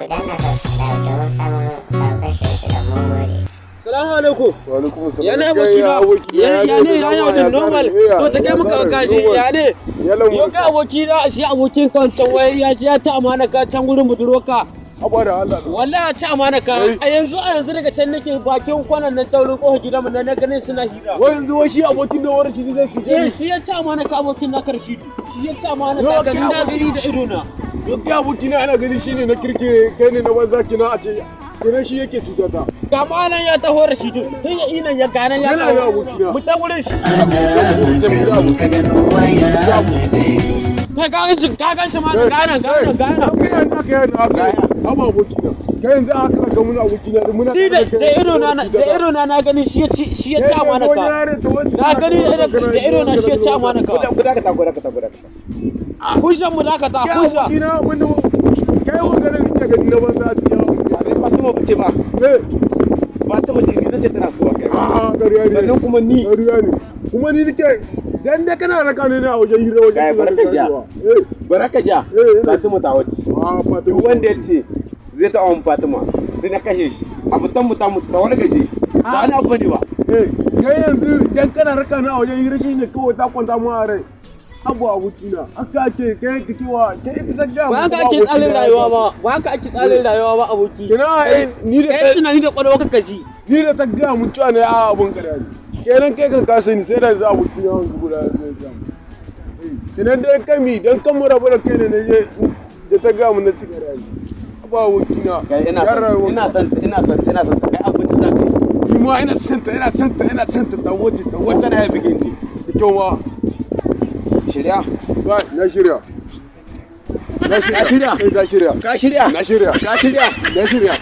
Ku danna subscribe don samun sabbin shirye-shiryen mun gode. Salamu alaikum. Wa alaikum salam. Ya ne abokina? Ya ne ya yau da normal. To ta kai maka kashi ya ne? Yau ka abokina shi abokin kan can wai ya ji ya ta amana ka can gurin budurwarka. Abada Allah. Wallahi ci amana ka. A yanzu daga can nake bakin kwanan nan taurin kofar gidan mu na ganin suna hira. Wai yanzu wai shi abokin da wani shi zai fice. Shi ya ci amana ka abokin na karshe. Shi ya ci amana ka gani na gani da ido na. Yau abokina ana gani shine na kirke kai ne na banza kina a ce kenan shi yake cutata. Ga malan ya taho da shi to. Sai ya inan ya ganan ya Yana da abokina. Mu ta gurin shi. Kai ka gan shi ma gana. Kai amma abokina. Kai yanzu aka ga mun abokina muna shi da ido na gani shi ya ci amana ka. Na gani da ido na shi ya ci amana ka. Ku dakata. Hujjan mu dakata hujja. Abokina wanda kai wanda ne kake gani na banza a cikin Fatima bace ba. Fatima ce ni tana so kai. A'a ƙarya ne. Sannan kuma ni. Ƙarya ne. Kuma ni nake dan da kana raka ne a wajen hira wajen. Kai baraka ja. Fatima ta wace. Duk wanda ya ce zai ta awon Fatima sai na kashe shi. Abu ta wani gaje. Ba ni abu bane ba. Kai yanzu dan kana raka ne a wajen hira shine kawai ta kwanta mu a rai. Abu abokina aka ce kai kikewa kai ita ta ga ba haka ake tsarin rayuwa ba aboki ni da kai tunani da kwalwa kaka ji ni da ta ga mun cewa ne a abun kare ni kenan kai ka kasa ni sai da za abokina wani guda zai ga kenan dai kami dan kan mu rabu da kai ne je da ta ga mun na ci kare ni abu abokina Kai ina son kai abin da zaka yi. ni ma ina son ta ta waje Wata na ya bigin ni. da kyau ma Shirya? na shirya Ka shirya? na shirya Ka shirya? na shirya Ka shirya? na shirya